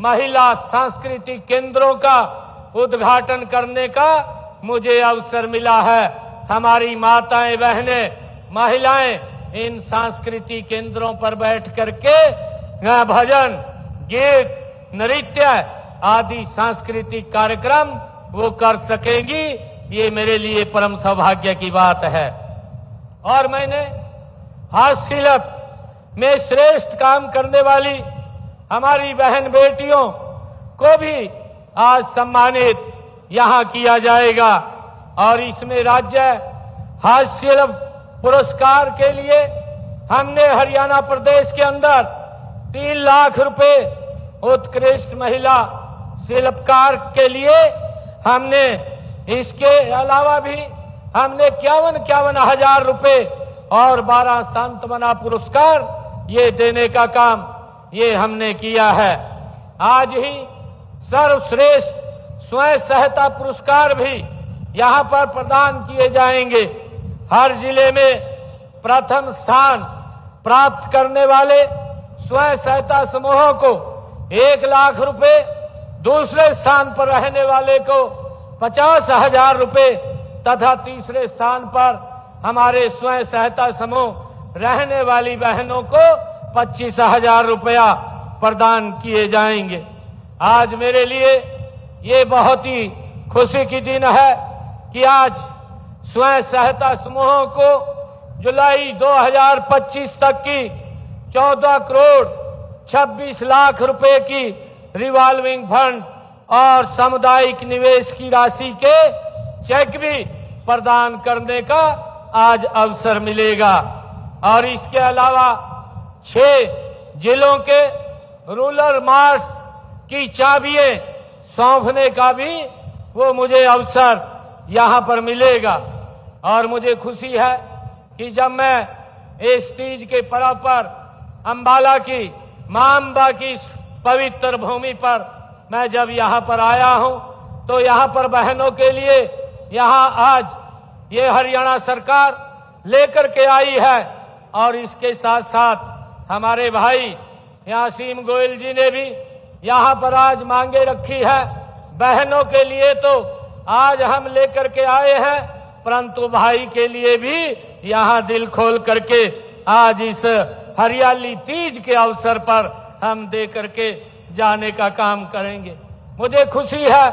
महिला सांस्कृतिक केंद्रों का उद्घाटन करने का मुझे अवसर मिला है। हमारी माताएं, बहनें, महिलाएं इन सांस्कृतिक केंद्रों पर बैठ करके भजन, गीत, नृत्य आदि सांस्कृतिक कार्यक्रम वो कर सकेंगी। ये मेरे लिए परम सौभाग्य की बात है। और मैंने हास्यशिल्प में श्रेष्ठ काम करने वाली हमारी बहन बेटियों को भी आज सम्मानित यहाँ किया जाएगा। और इसमें राज्य हास्यशिल्प पुरस्कार के लिए हमने हरियाणा प्रदेश के अंदर 3 लाख रुपए उत्कृष्ट महिला शिल्पकार के लिए हमने, इसके अलावा भी हमने 51 हजार रुपए और 12 सांत्वना पुरस्कार ये देने का काम ये हमने किया है। आज ही सर्वश्रेष्ठ स्वयं सहायता पुरस्कार भी यहाँ पर प्रदान किए जाएंगे। हर जिले में प्रथम स्थान प्राप्त करने वाले स्वयं सहायता समूहों को 1 लाख रुपए, दूसरे स्थान पर रहने वाले को 50,000 रुपए तथा तीसरे स्थान पर हमारे स्वयं सहायता समूह रहने वाली बहनों को 25,000 रुपया प्रदान किए जाएंगे। आज मेरे लिए ये बहुत ही खुशी की दिन है कि आज स्वयं सहायता समूहों को जुलाई 2025 तक की 14 करोड़ 26 लाख रुपए की रिवॉल्विंग फंड और सामुदायिक निवेश की राशि के चेक भी प्रदान करने का आज अवसर मिलेगा। और इसके अलावा 6 जिलों के रूरल मार्च की चाबियां सौंपने का भी वो मुझे अवसर यहाँ पर मिलेगा। और मुझे खुशी है कि जब मैं इस तीज के पर्व पर अंबाला की मां अम्बा की पवित्र भूमि पर मैं जब यहाँ पर आया हूँ तो यहाँ पर बहनों के लिए यहाँ आज ये हरियाणा सरकार लेकर के आई है। और इसके साथ साथ हमारे भाई यासीम गोयल जी ने भी यहाँ पर आज मांगे रखी है। बहनों के लिए तो आज हम लेकर के आए हैं, परंतु भाई के लिए भी यहाँ दिल खोल करके आज इस हरियाली तीज के अवसर पर हम दे करके जाने का काम करेंगे। मुझे खुशी है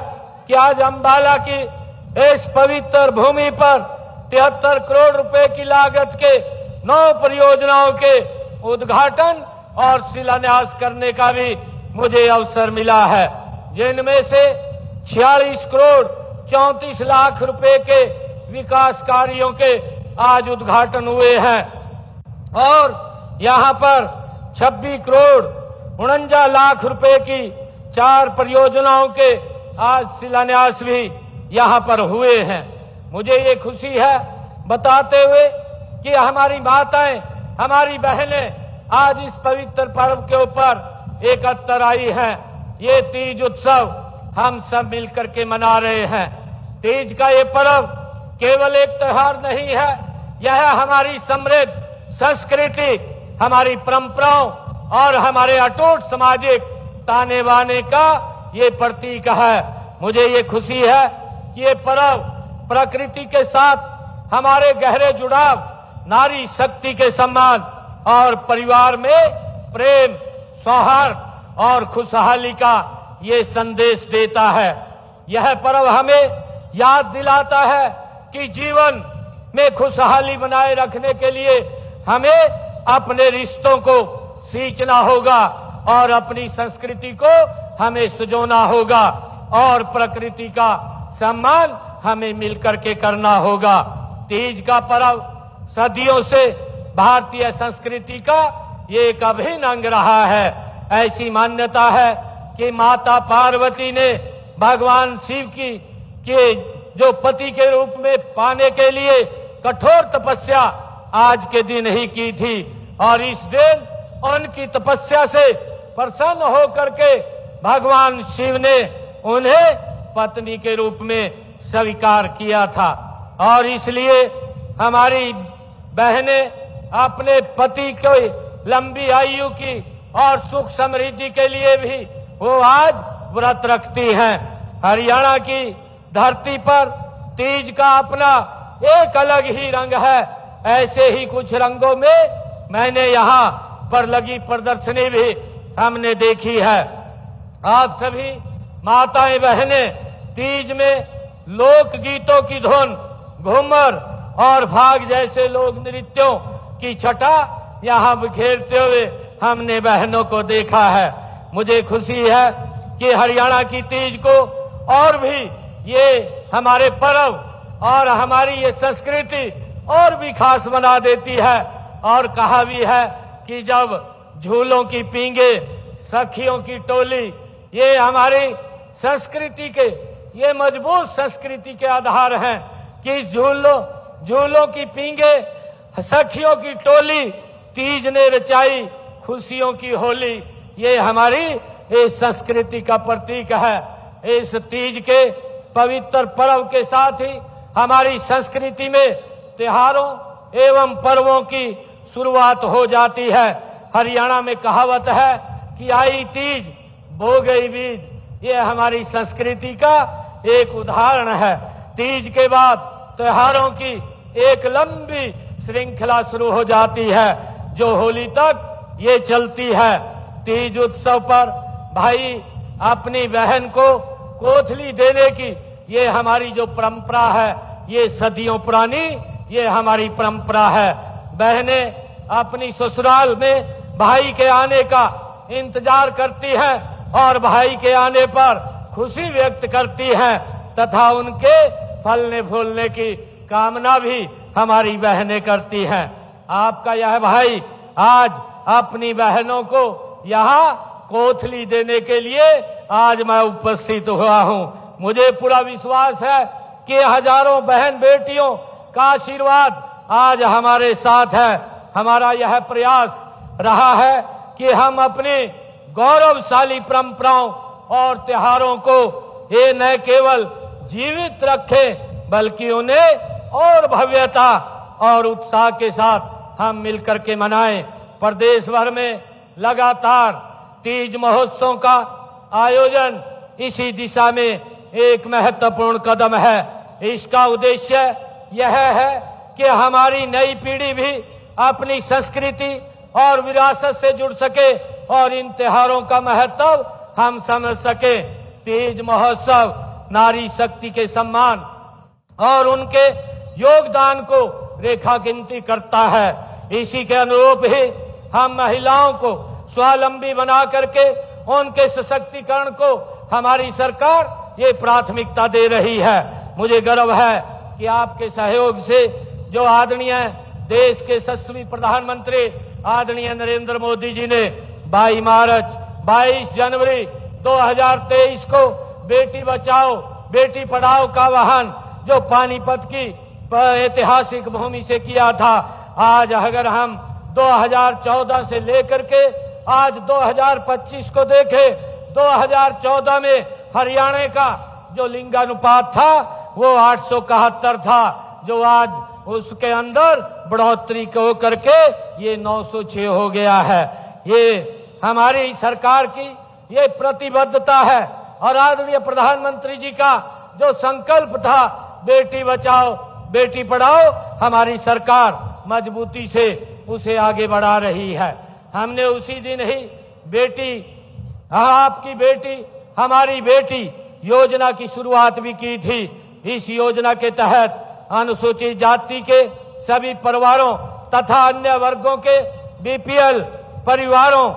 कि आज अंबाला की इस पवित्र भूमि पर 73 करोड़ रुपए की लागत के 9 परियोजनाओं के उद्घाटन और शिलान्यास करने का भी मुझे अवसर मिला है, जिनमें से 46 करोड़ 34 लाख रुपए के विकास कार्यों के आज उद्घाटन हुए हैं। और यहाँ पर 26 करोड़ 49 लाख रुपए की 4 परियोजनाओं के आज शिलान्यास भी यहाँ पर हुए हैं। मुझे ये खुशी है बताते हुए कि हमारी माताएं, हमारी बहनें आज इस पवित्र पर्व के ऊपर एकत्र आई हैं। ये तीज उत्सव हम सब मिलकर के मना रहे हैं। तीज का ये पर्व केवल एक त्योहार नहीं है, यह हमारी समृद्ध संस्कृति, हमारी परंपराओं और हमारे अटूट सामाजिक ताने बाने का ये प्रतीक है। मुझे ये खुशी है कि ये पर्व प्रकृति के साथ हमारे गहरे जुड़ाव, नारी शक्ति के सम्मान और परिवार में प्रेम, सौहार्द और खुशहाली का ये संदेश देता है। यह पर्व हमें याद दिलाता है कि जीवन में खुशहाली बनाए रखने के लिए हमें अपने रिश्तों को सींचना होगा और अपनी संस्कृति को हमें सजोना होगा और प्रकृति का सम्मान हमें मिलकर के करना होगा। तीज का पर्व सदियों से भारतीय संस्कृति का ये एक अभिन्न अंग रहा है। ऐसी मान्यता है कि माता पार्वती ने भगवान शिव के जो पति के रूप में पाने के लिए कठोर तपस्या आज के दिन ही की थी और इस दिन उनकी तपस्या से प्रसन्न होकर के भगवान शिव ने उन्हें पत्नी के रूप में स्वीकार किया था। और इसलिए हमारी बहनें अपने पति को लंबी आयु की और सुख समृद्धि के लिए भी वो आज व्रत रखती हैं। हरियाणा की धरती पर तीज का अपना एक अलग ही रंग है। ऐसे ही कुछ रंगों में मैंने यहाँ पर लगी प्रदर्शनी भी हमने देखी है। आप सभी माताएं बहनें तीज में लोक गीतों की धुन, घूमर और भाग जैसे लोक नृत्यों की छटा यहाँ बिखेरते हुए हमने बहनों को देखा है। मुझे खुशी है कि हरियाणा की तीज को और भी ये हमारे पर्व और हमारी ये संस्कृति और भी खास बना देती है। और कहा भी है कि जब झूलों की पींगे, सखियों की टोली, ये हमारी संस्कृति के, ये मजबूत संस्कृति के आधार हैं कि झूलों की पींगे, सखियों की टोली, तीज ने रचाई खुशियों की होली। ये हमारी इस संस्कृति का प्रतीक है। इस तीज के पवित्र पर्व के साथ ही हमारी संस्कृति में त्योहारों एवं पर्वों की शुरुआत हो जाती है। हरियाणा में कहावत है कि आई तीज बो गई बीज। ये हमारी संस्कृति का एक उदाहरण है। तीज के बाद त्योहारों की एक लंबी श्रृंखला शुरू हो जाती है जो होली तक ये चलती है। तीज उत्सव पर भाई अपनी बहन को कोथली देने की ये हमारी जो परंपरा है, ये सदियों पुरानी ये हमारी परंपरा है। बहनें अपनी ससुराल में भाई के आने का इंतजार करती हैं और भाई के आने पर खुशी व्यक्त करती हैं तथा उनके फलने फूलने की कामना भी हमारी बहनें करती हैं। आपका यह भाई आज अपनी बहनों को यहाँ कोथली देने के लिए आज मैं उपस्थित हुआ हूँ। मुझे पूरा विश्वास है कि हजारों बहन बेटियों का आशीर्वाद आज हमारे साथ है। हमारा यह प्रयास रहा है कि हम अपनी गौरवशाली परंपराओं और त्योहारों को ये न केवल जीवित रखें बल्कि उन्हें और भव्यता और उत्साह के साथ हम मिलकर के मनाएं। प्रदेश भर में लगातार तीज महोत्सव का आयोजन इसी दिशा में एक महत्वपूर्ण कदम है। इसका उद्देश्य यह है कि हमारी नई पीढ़ी भी अपनी संस्कृति और विरासत से जुड़ सके और इन त्योहारों का महत्व हम समझ सके। तीज महोत्सव नारी शक्ति के सम्मान और उनके योगदान को रेखांकित करता है। इसी के अनुरूप ही हम महिलाओं को स्वावलंबी बना करके उनके सशक्तिकरण को हमारी सरकार ये प्राथमिकता दे रही है। मुझे गर्व है कि आपके सहयोग से जो आदरणीय देश के यशस्वी प्रधानमंत्री आदरणीय नरेंद्र मोदी जी ने 22 जनवरी 2023 को बेटी बचाओ बेटी पढ़ाओ का आह्वान जो पानीपत की ऐतिहासिक भूमि से किया था, आज अगर हम 2014 से लेकर के आज 2025 को देखें, 2014 में हरियाणा का जो लिंगानुपात था वो 871 था, जो आज उसके अंदर बढ़ोतरी को करके ये 906 हो गया है। ये हमारी सरकार की ये प्रतिबद्धता है और आदरणीय प्रधानमंत्री जी का जो संकल्प था बेटी बचाओ बेटी पढ़ाओ, हमारी सरकार मजबूती से उसे आगे बढ़ा रही है। हमने उसी दिन ही बेटी आपकी बेटी हमारी बेटी योजना की शुरुआत भी की थी। इस योजना के तहत अनुसूचित जाति के सभी परिवारों तथा अन्य वर्गों के बीपीएल परिवारों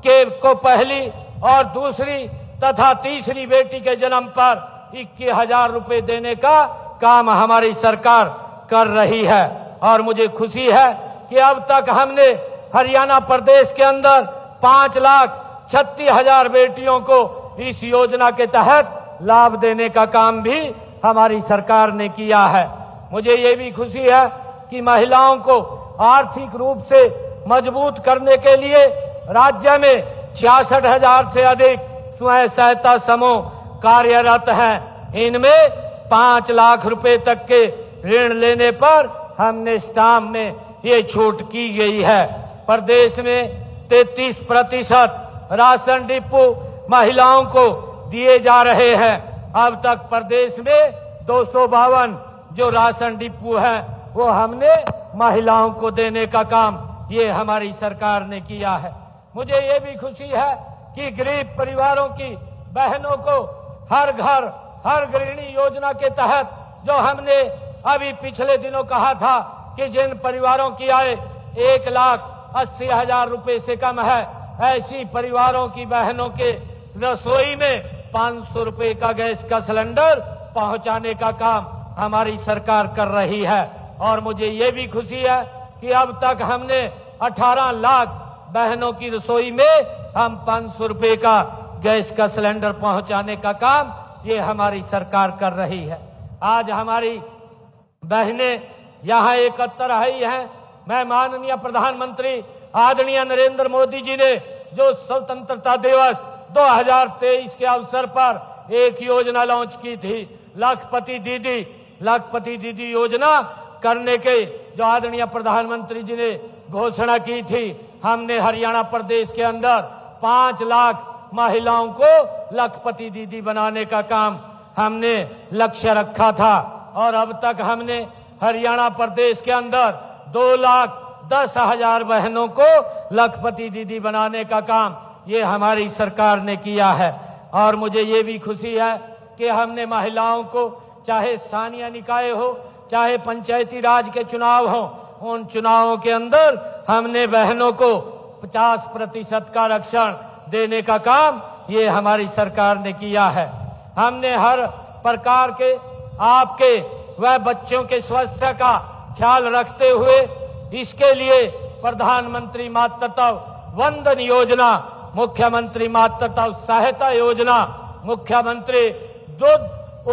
के को पहली और दूसरी तथा तीसरी बेटी के जन्म पर 21,000 रुपए देने का काम हमारी सरकार कर रही है। और मुझे खुशी है कि अब तक हमने हरियाणा प्रदेश के अंदर 5,36,000 बेटियों को इस योजना के तहत लाभ देने का काम भी हमारी सरकार ने किया है। मुझे ये भी खुशी है कि महिलाओं को आर्थिक रूप से मजबूत करने के लिए राज्य में 66,000 से अधिक स्वयं सहायता समूह कार्यरत हैं। इनमें 5 लाख रुपए तक के ऋण लेने पर हमने स्टाम्प में ये छूट की गई है। प्रदेश में 33% राशन डिपो महिलाओं को दिए जा रहे हैं। अब तक प्रदेश में 252 जो राशन डिपो है वो हमने महिलाओं को देने का काम ये हमारी सरकार ने किया है। मुझे ये भी खुशी है कि गरीब परिवारों की बहनों को हर घर हर गृहिणी योजना के तहत जो हमने अभी पिछले दिनों कहा था कि जिन परिवारों की आय 1,80,000 रुपए से कम है, ऐसी परिवारों की बहनों के रसोई में 500 रुपए का गैस का सिलेंडर पहुंचाने का काम हमारी सरकार कर रही है। और मुझे ये भी खुशी है कि अब तक हमने 18 लाख बहनों की रसोई में हम 500 रुपए का गैस का सिलेंडर पहुंचाने का काम ये हमारी सरकार कर रही है। आज हमारी बहनें यहाँ एकत्र आई हैं। मैं माननीय प्रधानमंत्री आदरणीय नरेंद्र मोदी जी ने जो स्वतंत्रता दिवस 2023 के अवसर पर एक योजना लॉन्च की थी, लखपति दीदी योजना करने के जो आदरणीय प्रधानमंत्री जी ने घोषणा की थी, हमने हरियाणा प्रदेश के अंदर 5 लाख महिलाओं को लखपति दीदी बनाने का काम हमने लक्ष्य रखा था। और अब तक हमने हरियाणा प्रदेश के अंदर 2,10,000 बहनों को लखपति दीदी बनाने का काम ये हमारी सरकार ने किया है। और मुझे ये भी खुशी है कि हमने महिलाओं को चाहे स्थानीय निकाय हो चाहे पंचायती राज के चुनाव हो, उन चुनावों के अंदर हमने बहनों को 50% का आरक्षण देने का काम ये हमारी सरकार ने किया है। हमने हर प्रकार के आपके व बच्चों के स्वास्थ्य का ख्याल रखते हुए इसके लिए प्रधानमंत्री मातृत्व वंदन योजना, मुख्यमंत्री मातृत्व सहायता योजना, मुख्यमंत्री दूध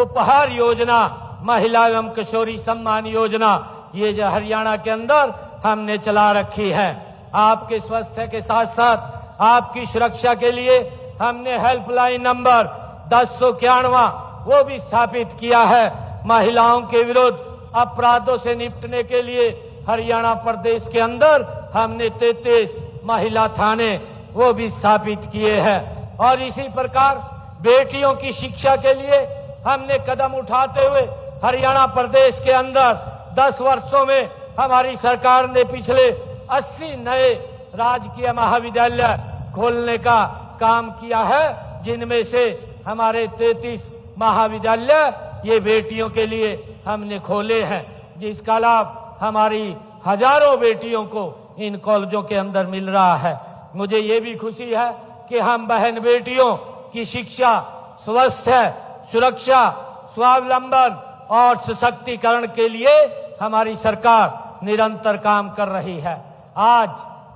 उपहार योजना, महिला एवं किशोरी सम्मान योजना ये जो हरियाणा के अंदर हमने चला रखी है। आपके स्वास्थ्य के साथ साथ आपकी सुरक्षा के लिए हमने हेल्पलाइन नंबर 1091 वो भी स्थापित किया है। महिलाओं के विरुद्ध अपराधों से निपटने के लिए हरियाणा प्रदेश के अंदर हमने 33 महिला थाने वो भी स्थापित किए हैं। और इसी प्रकार बेटियों की शिक्षा के लिए हमने कदम उठाते हुए हरियाणा प्रदेश के अंदर 10 वर्षों में हमारी सरकार ने पिछले 80 नए राजकीय महाविद्यालय खोलने का काम किया है, जिनमें से हमारे 33 महाविद्यालय ये बेटियों के लिए हमने खोले हैं, जिसका लाभ हमारी हजारों बेटियों को इन कॉलेजों के अंदर मिल रहा है। मुझे ये भी खुशी है कि हम बहन बेटियों की शिक्षा, स्वास्थ्य, सुरक्षा, स्वावलंबन और सशक्तिकरण के लिए हमारी सरकार निरंतर काम कर रही है। आज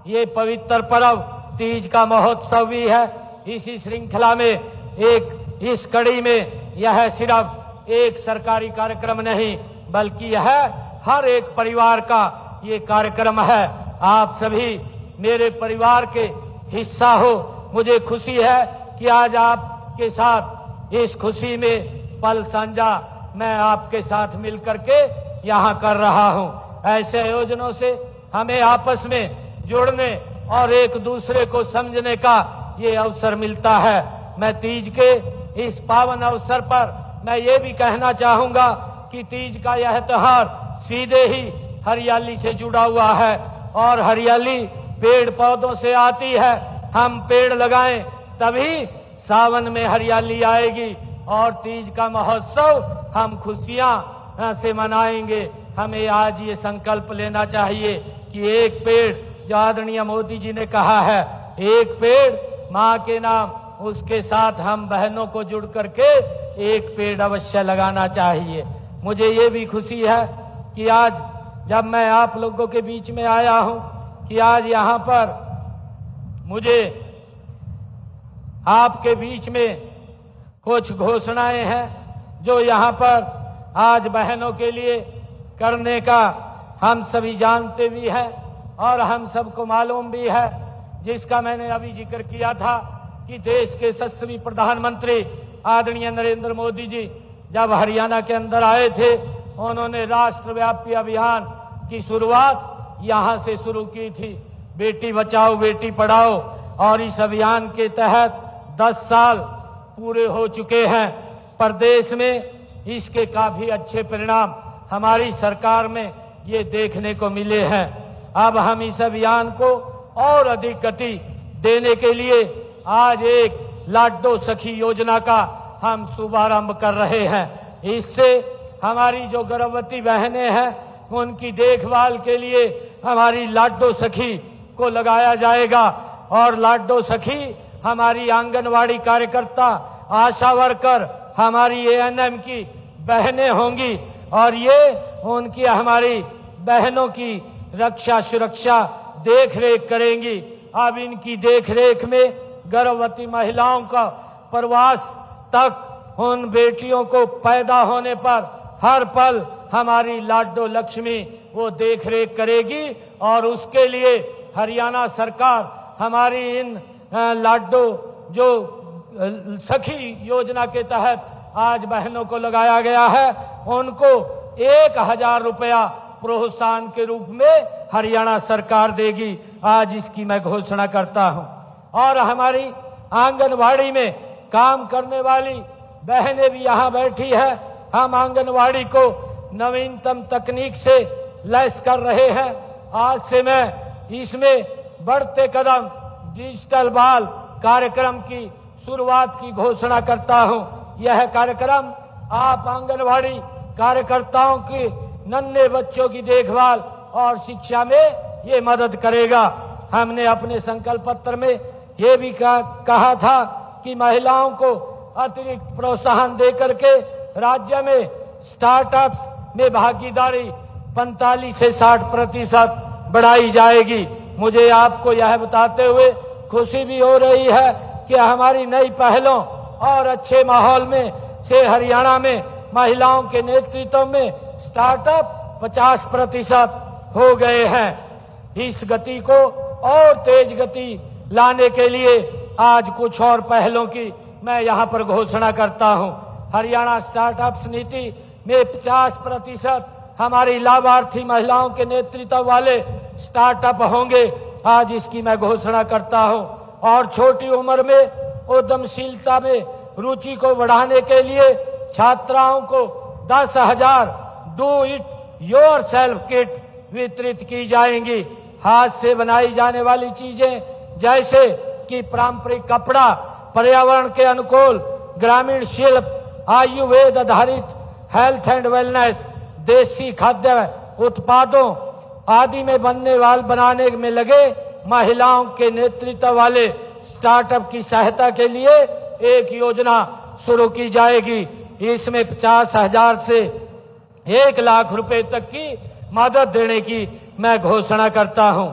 ये पवित्र पर्व तीज का महोत्सव भी है। इसी श्रृंखला में इस कड़ी में यह सिर्फ एक सरकारी कार्यक्रम नहीं बल्कि यह हर एक परिवार का ये कार्यक्रम है। आप सभी मेरे परिवार के हिस्सा हो। मुझे खुशी है कि आज आपके साथ इस खुशी में पल साझा मैं आपके साथ मिलकर के यहाँ कर रहा हूँ। ऐसे आयोजनों से हमें आपस में जुड़ने और एक दूसरे को समझने का ये अवसर मिलता है। मैं तीज के इस पावन अवसर पर मैं ये भी कहना चाहूंगा कि तीज का यह त्योहार सीधे ही हरियाली से जुड़ा हुआ है और हरियाली पेड़ पौधों से आती है। हम पेड़ लगाएं तभी सावन में हरियाली आएगी और तीज का महोत्सव हम खुशियां से मनाएंगे। हमें आज ये संकल्प लेना चाहिए कि एक पेड़, जो आदरणीय मोदी जी ने कहा है, एक पेड़ माँ के नाम, उसके साथ हम बहनों को जुड़ करके एक पेड़ अवश्य लगाना चाहिए। मुझे ये भी खुशी है कि आज जब मैं आप लोगों के बीच में आया हूं कि आज यहाँ पर मुझे आपके बीच में कुछ घोषणाएं हैं जो यहाँ पर आज बहनों के लिए करने का हम सभी जानते भी हैं और हम सबको मालूम भी है, जिसका मैंने अभी जिक्र किया था कि देश के यशस्वी प्रधानमंत्री आदरणीय नरेंद्र मोदी जी जब हरियाणा के अंदर आए थे, उन्होंने राष्ट्रव्यापी अभियान की शुरुआत यहाँ से शुरू की थी, बेटी बचाओ बेटी पढ़ाओ। और इस अभियान के तहत 10 साल पूरे हो चुके हैं। प्रदेश में इसके काफी अच्छे परिणाम हमारी सरकार में ये देखने को मिले हैं। अब हम इस अभियान को और अधिक गति देने के लिए आज एक लाडो सखी योजना का हम शुभारंभ कर रहे हैं। इससे हमारी जो गर्भवती बहनें हैं उनकी देखभाल के लिए हमारी लाडो सखी को लगाया जाएगा और लाडो सखी हमारी आंगनवाड़ी कार्यकर्ता, आशा वर्कर, हमारी एएनएम की बहनें होंगी और ये उनकी हमारी बहनों की रक्षा सुरक्षा देख रेख करेंगी। अब इनकी देख रेख में गर्भवती महिलाओं का प्रवास तक उन बेटियों को पैदा होने पर हर पल हमारी लाडो लक्ष्मी वो देख रेख करेगी और उसके लिए हरियाणा सरकार हमारी इन लाडो जो सखी योजना के तहत आज बहनों को लगाया गया है उनको 1000 रुपया प्रोत्साहन के रूप में हरियाणा सरकार देगी। आज इसकी मैं घोषणा करता हूं। और हमारी आंगनवाड़ी में काम करने वाली बहनें भी यहाँ बैठी है। हम आंगनवाड़ी को नवीनतम तकनीक से लैस कर रहे हैं। आज से मैं इसमें बढ़ते कदम डिजिटल बाल कार्यक्रम की शुरुआत की घोषणा करता हूं। यह कार्यक्रम आप आंगनवाड़ी कार्यकर्ताओं की नन्हे बच्चों की देखभाल और शिक्षा में ये मदद करेगा। हमने अपने संकल्प पत्र में ये भी कहा था कि महिलाओं को अतिरिक्त प्रोत्साहन देकर के राज्य में स्टार्टअप्स में भागीदारी 45 से 60% बढ़ाई जाएगी। मुझे आपको यह बताते हुए खुशी भी हो रही है कि हमारी नई पहलों और अच्छे माहौल में से हरियाणा में महिलाओं के नेतृत्व में स्टार्टअप 50% हो गए हैं। इस गति को और तेज गति लाने के लिए आज कुछ और पहलों की मैं यहाँ पर घोषणा करता हूँ। हरियाणा स्टार्टअप्स नीति में 50% हमारी लाभार्थी महिलाओं के नेतृत्व वाले स्टार्टअप होंगे। आज इसकी मैं घोषणा करता हूँ। और छोटी उम्र में उद्यमशीलता में रुचि को बढ़ाने के लिए छात्राओं को 10,000 do it your self kit वितरित की जाएंगी। हाथ से बनाई जाने वाली चीजें जैसे कि पारंपरिक कपड़ा, पर्यावरण के अनुकूल ग्रामीण शिल्प, आयुर्वेद आधारित हेल्थ एंड वेलनेस, देसी खाद्य उत्पादों आदि में बनाने में लगे महिलाओं के नेतृत्व वाले स्टार्टअप की सहायता के लिए एक योजना शुरू की जाएगी। इसमें 50,000 से 1 लाख रुपए तक की मदद देने की मैं घोषणा करता हूं।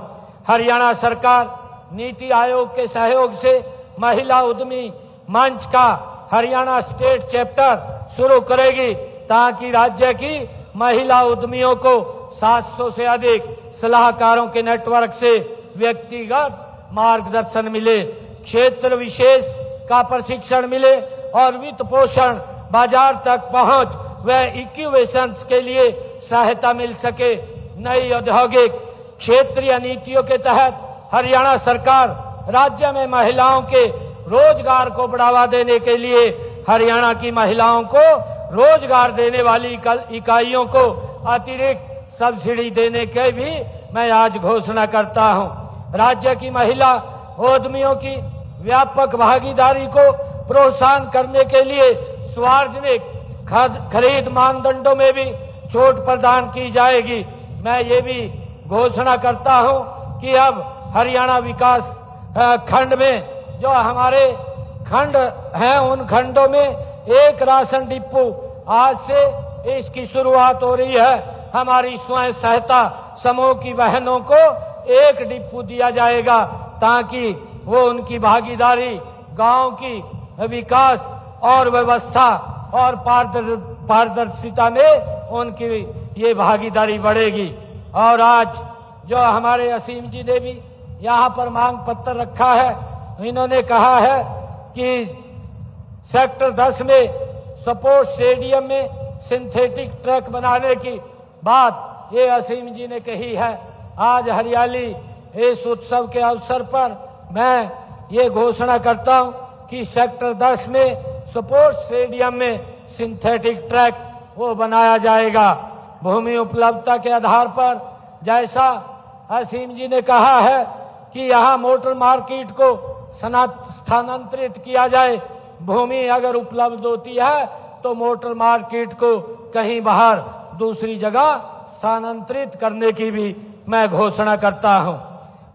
हरियाणा सरकार नीति आयोग के सहयोग से महिला उद्यमी मंच का हरियाणा स्टेट चैप्टर शुरू करेगी ताकि राज्य की महिला उद्यमियों को 700 से अधिक सलाहकारों के नेटवर्क से व्यक्तिगत मार्गदर्शन मिले, क्षेत्र विशेष का प्रशिक्षण मिले और वित्त पोषण, बाजार तक पहुंच व इक्यूवेशंस के लिए सहायता मिल सके। नई औद्योगिक क्षेत्रीय नीतियों के तहत हरियाणा सरकार राज्य में महिलाओं के रोजगार को बढ़ावा देने के लिए हरियाणा की महिलाओं को रोजगार देने वाली इकाइयों को अतिरिक्त सब्सिडी देने के भी मैं आज घोषणा करता हूं। राज्य की महिला उद्यमियों की व्यापक भागीदारी को प्रोत्साहन करने के लिए सार्वजनिक खरीद मानदंडों में भी छूट प्रदान की जाएगी। मैं ये भी घोषणा करता हूं कि अब हरियाणा विकास खंड में जो हमारे खंड हैं उन खंडों में एक राशन डिपो आज से इसकी शुरुआत हो रही है। हमारी स्वयं सहायता समूह की बहनों को एक डिपो दिया जाएगा ताकि वो उनकी भागीदारी गांव की विकास और व्यवस्था और पारदर्शिता में उनकी ये भागीदारी बढ़ेगी। और आज जो हमारे असीम जी ने भी यहाँ पर मांग पत्र रखा है, इन्होंने कहा है कि सेक्टर 10 में स्पोर्ट्स स्टेडियम में सिंथेटिक ट्रैक बनाने की बात ये असीम जी ने कही है। आज हरियाली इस उत्सव के अवसर पर मैं ये घोषणा करता हूं कि सेक्टर 10 में स्पोर्ट्स स्टेडियम में सिंथेटिक ट्रैक वो बनाया जाएगा। भूमि उपलब्धता के आधार पर जैसा असीम जी ने कहा है कि यहाँ मोटर मार्केट को स्थानांतरित किया जाए, भूमि अगर उपलब्ध होती है तो मोटर मार्केट को कहीं बाहर दूसरी जगह स्थानांतरित करने की भी मैं घोषणा करता हूं।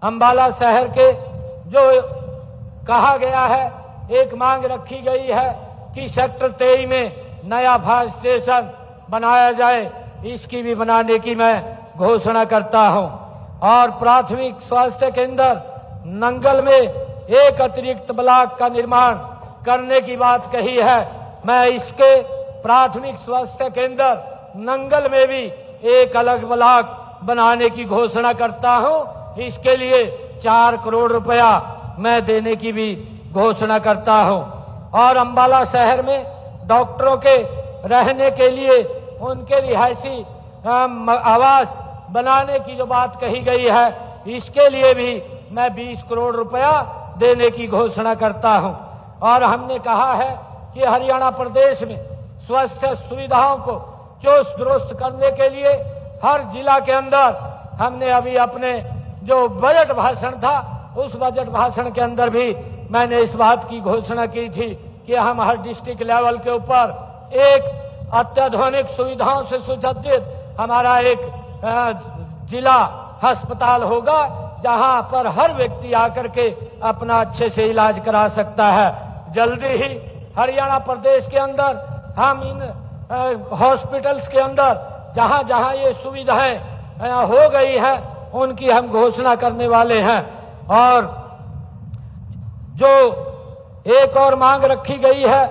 अंबाला शहर के जो कहा गया है, एक मांग रखी गई है कि सेक्टर 23 में नया फायर स्टेशन बनाया जाए, इसकी भी बनाने की मैं घोषणा करता हूं। और प्राथमिक स्वास्थ्य केंद्र नंगल में एक अतिरिक्त ब्लॉक का निर्माण करने की बात कही है। मैं इसके प्राथमिक स्वास्थ्य केंद्र नंगल में भी एक अलग ब्लॉक बनाने की घोषणा करता हूं। इसके लिए 4 करोड़ रुपया मैं देने की भी घोषणा करता हूं। और अंबाला शहर में डॉक्टरों के रहने के लिए उनके रिहायशी आवास बनाने की जो बात कही गई है, इसके लिए भी मैं 20 करोड़ रुपया देने की घोषणा करता हूं। और हमने कहा है कि हरियाणा प्रदेश में स्वास्थ्य सुविधाओं को चुस्त दुरुस्त करने के लिए हर जिला के अंदर हमने अभी अपने जो बजट भाषण था, उस बजट भाषण के अंदर भी मैंने इस बात की घोषणा की थी कि हम हर डिस्ट्रिक्ट लेवल के ऊपर एक अत्याधुनिक सुविधाओं से सुसज्जित हमारा एक जिला अस्पताल होगा, जहां पर हर व्यक्ति आकर के अपना अच्छे से इलाज करा सकता है। जल्दी ही हरियाणा प्रदेश के अंदर हम इन हॉस्पिटल्स के अंदर जहां जहां ये सुविधाएं हो गई है, उनकी हम घोषणा करने वाले हैं। और जो एक और मांग रखी गई है,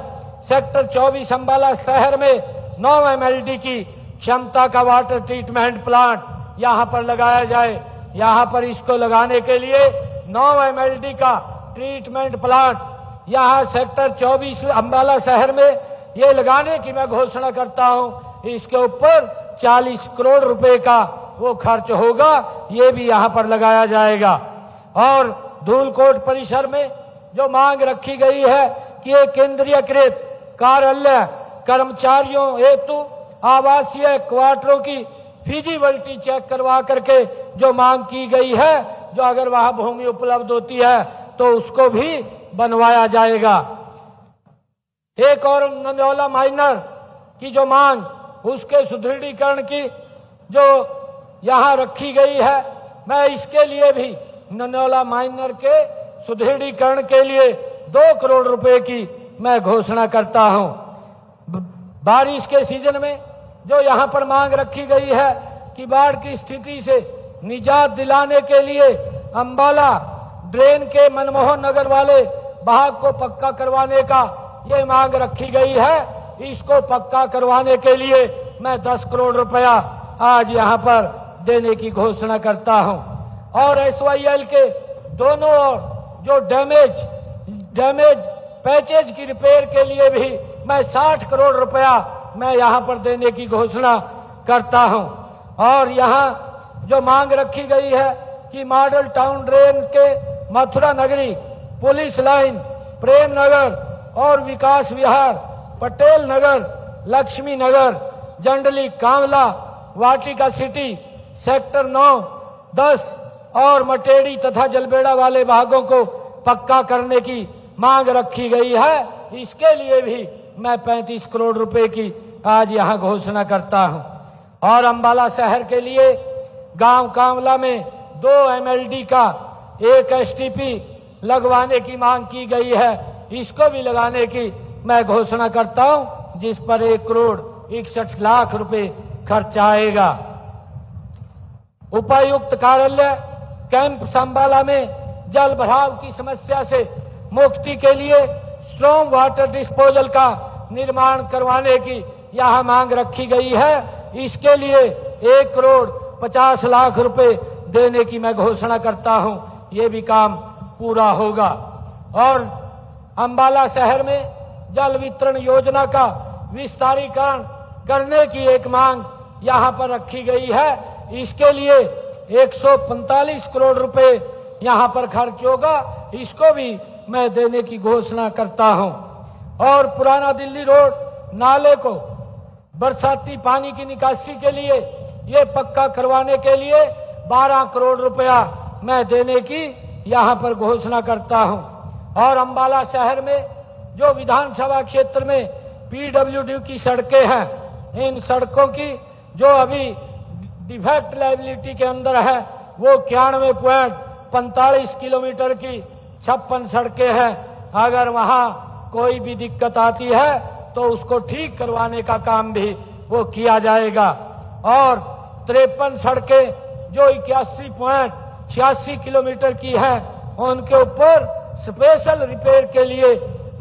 सेक्टर 24 अंबाला शहर में 9 MLD की क्षमता का वाटर ट्रीटमेंट प्लांट यहां पर लगाया जाए। यहां पर इसको लगाने के लिए 9 MLD का ट्रीटमेंट प्लांट यहां सेक्टर 24 अंबाला शहर में ये लगाने की मैं घोषणा करता हूं। इसके ऊपर 40 करोड़ रुपए का वो खर्च होगा, ये भी यहां पर लगाया जाएगा। और धूलकोट परिसर में जो मांग रखी गई है कि एक केंद्रीयकृत कार्यालय कर्मचारियों हेतु आवासीय क्वार्टरों की फिजिबिलिटी चेक करवा करके जो मांग की गई है, जो अगर वहां भूमि उपलब्ध होती है तो उसको भी बनवाया जाएगा। एक और नंदौला माइनर की जो मांग, उसके सुदृढ़ीकरण की जो यहां रखी गई है, मैं इसके लिए भी नंदौला माइनर के सुदृढ़ीकरण के लिए 2 करोड़ रुपए की मैं घोषणा करता हूं। बारिश के सीजन में जो यहां पर मांग रखी गई है कि बाढ़ की स्थिति से निजात दिलाने के लिए अंबाला ड्रेन के मनमोहन नगर वाले भाग को पक्का करवाने का ये मांग रखी गई है। इसको पक्का करवाने के लिए मैं 10 करोड़ रुपया आज यहां पर देने की घोषणा करता हूं। और SYL के दोनों ओर जो डैमेज पैचेज की रिपेयर के लिए भी मैं 60 करोड़ रुपया मैं यहां पर देने की घोषणा करता हूं। और यहां जो मांग रखी गई है कि मॉडल टाउन ड्रेन के मथुरा नगरी, पुलिस लाइन, प्रेम नगर और विकास विहार, पटेल नगर, लक्ष्मी नगर, जंडली, कांवला, वाटिका सिटी, सेक्टर 9, 10 और मटेड़ी तथा जलबेड़ा वाले भागों को पक्का करने की मांग रखी गई है। इसके लिए भी मैं 35 करोड़ रुपए की आज यहां घोषणा करता हूं। और अंबाला शहर के लिए गांव कांवला में 2 MLD का 1 STP लगवाने की मांग की गई है। इसको भी लगाने की मैं घोषणा करता हूं, जिस पर 1 करोड़ 61 लाख रुपए खर्च आएगा। उपायुक्त कार्यालय कैंप अंबाला में जल भराव की समस्या से मुक्ति के लिए स्ट्रॉन्ग वाटर डिस्पोजल का निर्माण करवाने की यहां मांग रखी गई है। इसके लिए 1 करोड़ 50 लाख रुपए देने की मैं घोषणा करता हूं। ये भी काम पूरा होगा। और अंबाला शहर में जल वितरण योजना का विस्तारीकरण करने की एक मांग यहां पर रखी गई है। इसके लिए 145 करोड़ रुपए यहां पर खर्च होगा। इसको भी मैं देने की घोषणा करता हूं। और पुराना दिल्ली रोड नाले को बरसाती पानी की निकासी के लिए ये पक्का करवाने के लिए 12 करोड़ रुपया मैं देने की यहां पर घोषणा करता हूं। और अंबाला शहर में जो विधानसभा क्षेत्र में पीडब्ल्यूडी की सड़कें हैं, इन सड़कों की जो अभी डिफेक्ट लायबिलिटी के अंदर है वो 91.45 किलोमीटर की 56 सड़कें हैं। अगर वहां कोई भी दिक्कत आती है तो उसको ठीक करवाने का काम भी वो किया जाएगा। और 53 सड़कें जो 81.86 किलोमीटर की हैं, उनके ऊपर स्पेशल रिपेयर के लिए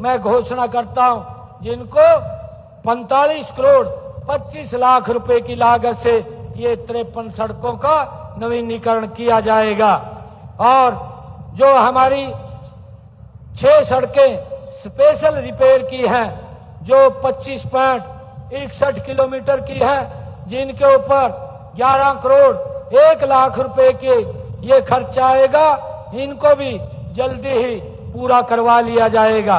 मैं घोषणा करता हूं, जिनको 45 करोड़ 25 लाख रुपए की लागत से ये 53 सड़कों का नवीनीकरण किया जाएगा। और जो हमारी 6 सड़कें स्पेशल रिपेयर की हैं, जो 25.61 किलोमीटर की हैं, जिनके ऊपर 11 करोड़ 1 लाख रुपए के ये खर्चा आएगा, इनको भी जल्दी ही पूरा करवा लिया जाएगा।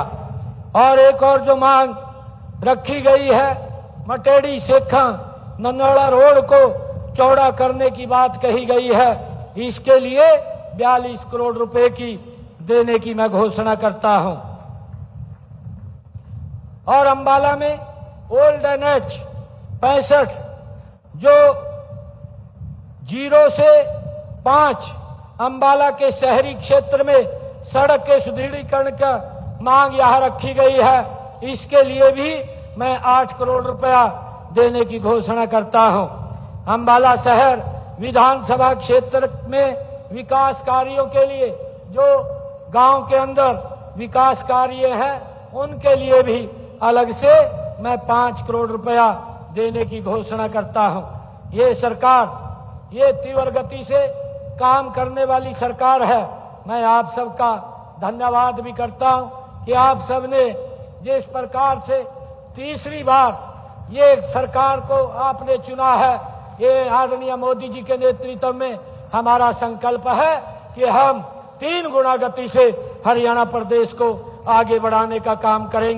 और एक और जो मांग रखी गई है, मटेड़ी सेखा नंदौड़ा रोड को चौड़ा करने की बात कही गई है, इसके लिए 42 करोड़ रुपए की देने की मैं घोषणा करता हूं। और अंबाला में ओल्ड NH 65 जो 0 से 5 अंबाला के शहरी क्षेत्र में सड़क के सुदृढ़ीकरण का मांग यहां रखी गई है, इसके लिए भी मैं 8 करोड़ रुपया देने की घोषणा करता हूं। अंबाला शहर विधानसभा क्षेत्र में विकास कार्यों के लिए जो गांव के अंदर विकास कार्य हैं, उनके लिए भी अलग से मैं 5 करोड़ रुपया देने की घोषणा करता हूं। ये सरकार ये तीव्र गति से काम करने वाली सरकार है। मैं आप सबका धन्यवाद भी करता हूं कि आप सबने जिस प्रकार से तीसरी बार ये सरकार को आपने चुना है, ये आदरणीय मोदी जी के नेतृत्व में हमारा संकल्प है कि हम 3 गुना गति से हरियाणा प्रदेश को आगे बढ़ाने का काम करेंगे।